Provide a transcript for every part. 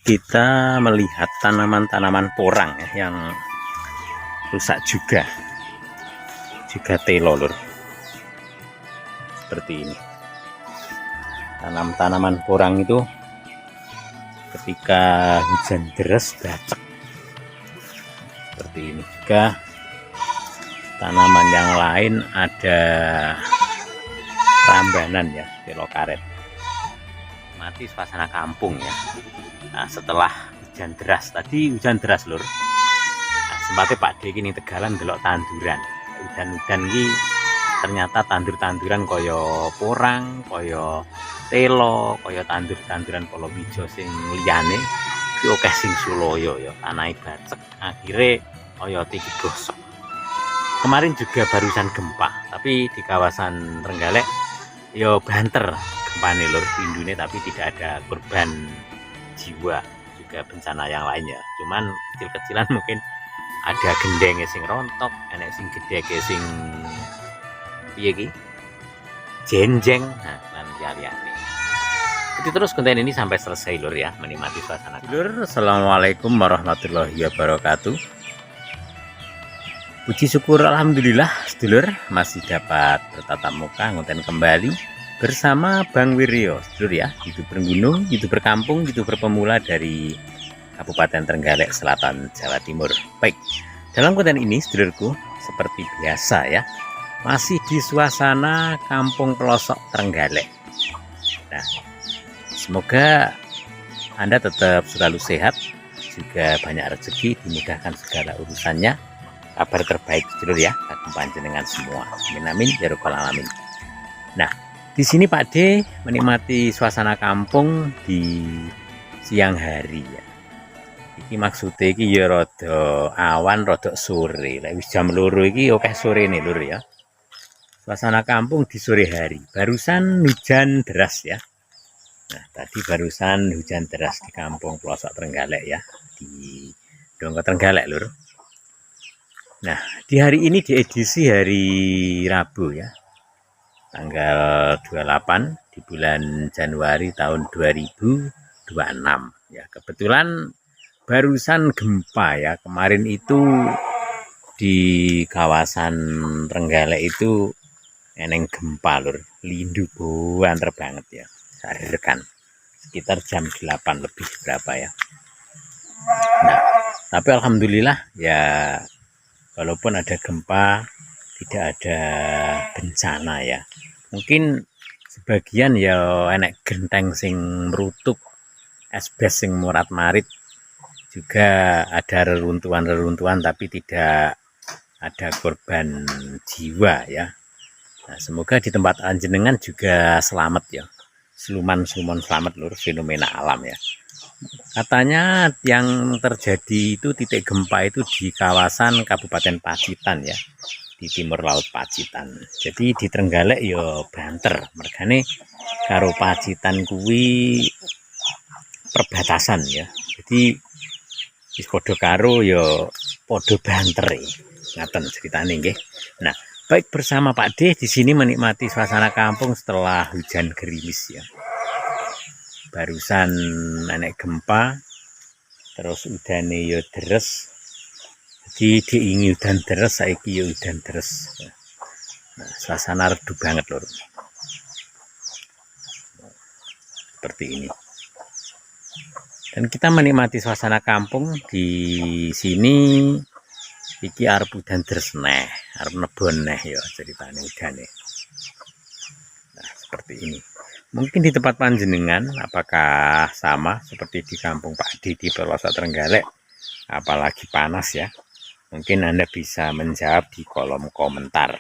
Kita melihat tanaman-tanaman porang ya, yang rusak juga telo lur. Seperti ini. Tanaman porang itu ketika hujan deras bacek. Seperti ini juga tanaman yang lain ada rambanan ya, telo karet. Mati suasana kampung ya. Nah, setelah hujan deras tadi lur. Nah, sempatnya Pak D ini Tegalan delok tanduran. Hujan-hujan ini ternyata tandur-tanduran koyo porang, koyo telo, koyo tandur-tanduran palawija sing liyane iki akeh sing suloyo ya, tanahe bacek. Akhirnya oyoti digosok. Kemarin juga barusan gempa, tapi di kawasan Trenggalek yo banter gempane lur, pindune tapi tidak ada korban jiwa, juga bencana yang lainnya. Cuman kecil-kecilan mungkin ada gendenge sing rontok, enek sing gedhe sing piye iki jenjeng, nah lan liyane. Ikuti terus konten ini sampai selesai lur ya, menikmati suasana. Lur, assalamualaikum warahmatullahi wabarakatuh. Puji syukur alhamdulillah sedulur masih dapat bertatap muka ngonten kembali bersama Bang Wiryo sedulur ya, YouTuber gunung, YouTuber kampung, YouTuber pemula dari Kabupaten Trenggalek Selatan, Jawa Timur. Baik, dalam konten ini sedulurku seperti biasa ya, masih di suasana kampung pelosok Trenggalek. Nah, semoga Anda tetap selalu sehat, juga banyak rezeki, dimudahkan segala urusannya. Kabar terbaik sedulur ya, kagem panjenengan semua. Amin amin ya rabbal alamin. Nah, di sini Pak D menikmati suasana kampung di siang hari ya. Iki maksudnya iki ya rada awan, rada sore. Lek wis jam 2 iki akeh sore nih lur ya. Suasana kampung di sore hari. Barusan hujan deras ya. Nah, tadi barusan hujan deras di kampung pelosok Trenggalek ya, di Dongko Trenggalek lur. Nah, di hari ini di edisi hari Rabu ya, tanggal 28 di bulan Januari tahun 2026 ya. Kebetulan barusan gempa ya, kemarin itu di kawasan Trenggalek itu eneng gempa lur, lindu banter banget ya, sarekan sekitar jam 8 lebih berapa ya. Nah, tapi alhamdulillah ya, walaupun ada gempa, tidak ada bencana ya. Mungkin sebagian ya enek genteng sing merutuk, esbes sing murat-marit, juga ada reruntuhan-reruntuhan tapi tidak ada korban jiwa ya. Nah, semoga di tempat panjenengan juga selamat ya. Siluman-siluman selamat lur, fenomena alam ya. Katanya yang terjadi itu titik gempa itu di kawasan Kabupaten Pacitan ya, di timur laut Pacitan. Jadi di Trenggalek ya banter, mergane karo Pacitan kuwi perbatasan ya. Jadi wis padha karo ya padha banter e. Ngaten ceritane nggih. Nah, baik bersama Pak D di sini menikmati suasana kampung setelah hujan gerimis ya. Barusan enek gempa, terus udane ya deres, jadi diingi udan deres, saiki ya udan deres. Nah, suasana redup banget lur, seperti ini. Dan kita menikmati suasana kampung di sini. Iki arep udan deres neh, arep nebon neh ya ceritane udane. Nah, seperti ini. Mungkin di tempat panjenengan apakah sama seperti di kampung Pak D di pelosok Trenggalek, apalagi panas ya. Mungkin Anda bisa menjawab di kolom komentar.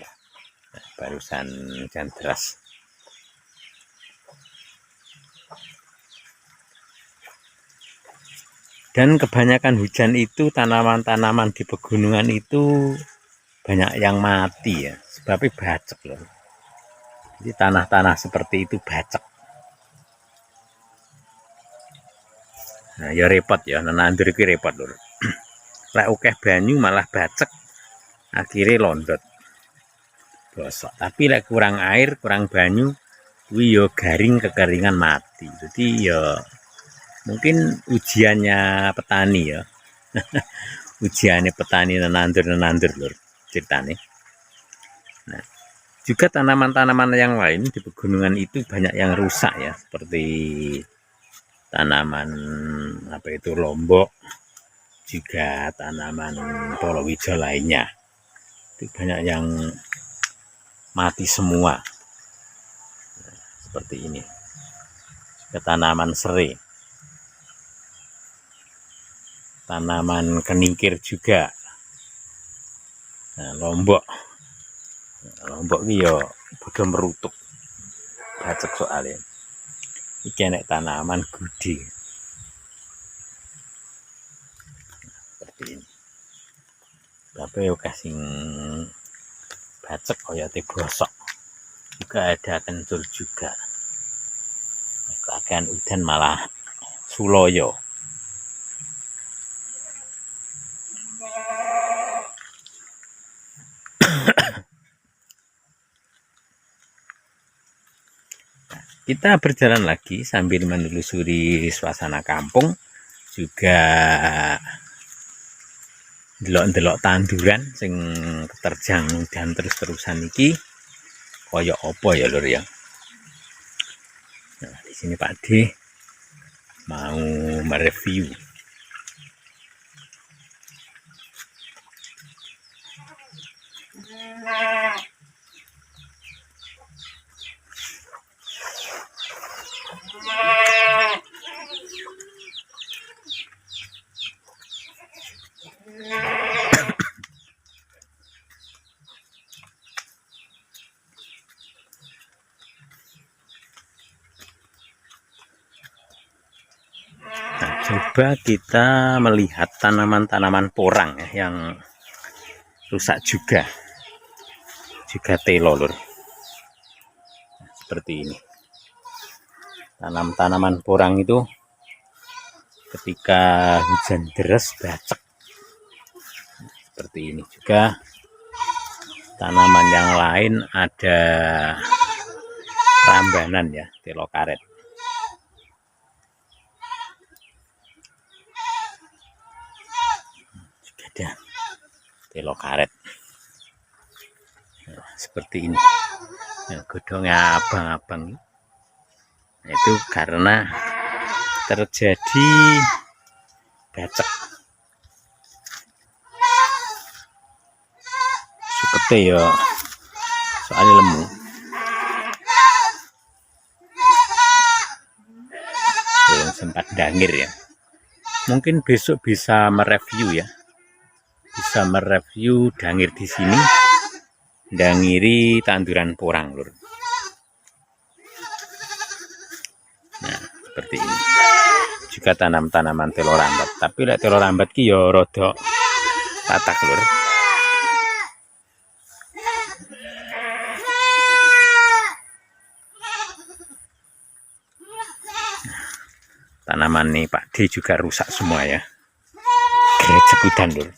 Nah, barusan hujan deras. Dan kebanyakan hujan itu tanaman-tanaman di pegunungan itu banyak yang mati ya, sebabnya bacek loh. Jadi tanah-tanah seperti itu bacek. Nah, ya repot ya, nandur iki repot lur. Lek akeh banyu malah bacek, akhirnya londot. Bosok. Tapi lek kurang air, kurang banyu, kuwi ya garing kekeringan mati. Jadi ya Mungkin ujiannya petani ya. Ujiannya petani nenandur lur ceritanya. Nah, juga tanaman-tanaman yang lain di pegunungan itu banyak yang rusak ya, seperti tanaman apa itu lombok, juga tanaman palawija lainnya. Itu banyak yang mati semua. Nah, seperti ini. Juga tanaman serai, tanaman keningkir juga. Nah, lombok ini ya bodoh merutuk bacek soalnya iki enek tanaman gudi seperti ini, tapi yo kasing bacek oyate gosok juga ada kencur juga. Kakean udan malah suloyo. Kita berjalan lagi sambil menelusuri suasana kampung, juga delok-delok tanduran sing terjang dan terus-terusan iki koyok apa ya lur ya. Nah, di sini Pak D mau mereview. Nah, coba kita melihat tanaman-tanaman porang ya, yang rusak juga telo lur. Nah, seperti ini. Tanaman porang itu ketika hujan deras bacek. Seperti ini juga tanaman yang lain ada rambanan ya, telo karet. Juga ada telo karet. Nah, seperti ini. Nah, godongnya abang-abang. Nah, itu karena terjadi bacek. Sukete ya soalnya lemu. Belum sempat dangir ya. Mungkin besok bisa mereview ya. Bisa mereview dangir di sini. Dangiri tanduran porang lur. Nah, seperti ini. Juga tanam-tanaman telo rambat. Tapi lek telo rambat ki ya rada tatak lur. Tanaman nih Pak D juga rusak semua ya. Grecek udan lur.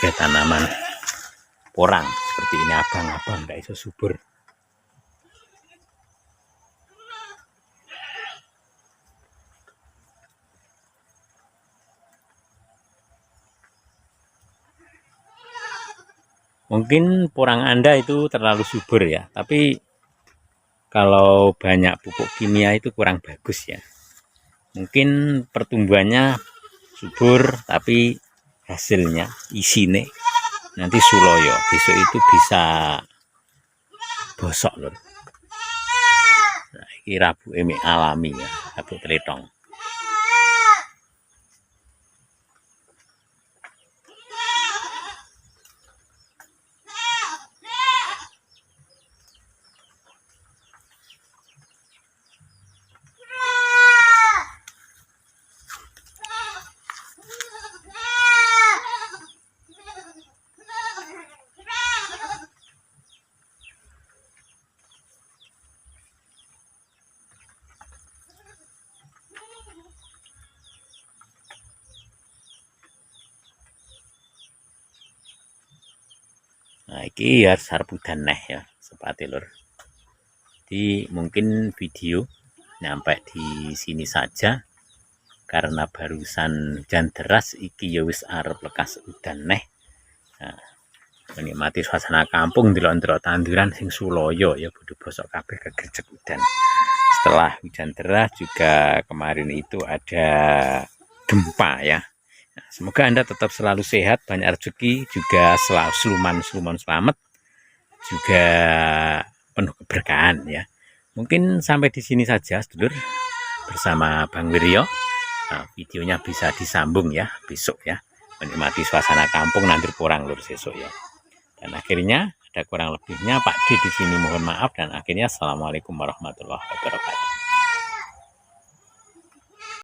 Juga tanaman porang seperti ini abang-abang ndak iso subur. Mungkin porang Anda itu terlalu subur ya, tapi kalau banyak pupuk kimia itu kurang bagus ya. Mungkin pertumbuhannya subur, tapi hasilnya isine nanti suloyo. Besok itu bisa bosok lho. Nah, ini rabuk emi alami ya, rabuk tletong. Nah, ini ya sarpudan neh ya, sepati lur. Jadi mungkin video nyampe di sini saja karena barusan hujan deras iki ya wis arep lekas udan neh. Nah, menikmati suasana kampung delok-delok tanduran sing suloyo ya bodho bosok kabeh kegerjek udan. Setelah hujan deras juga kemarin itu ada gempa ya. Nah, semoga Anda tetap selalu sehat, banyak rezeki, juga selalu seluman selamat, juga penuh keberkahan ya. Mungkin sampai di sini saja sedulur bersama Bang Wiryo. Nah, videonya bisa disambung ya besok ya, menikmati suasana kampung nanti kurang lur sesuk ya. Dan akhirnya ada kurang lebihnya Pak D di sini mohon maaf, dan akhirnya assalamualaikum warahmatullahi wabarakatuh.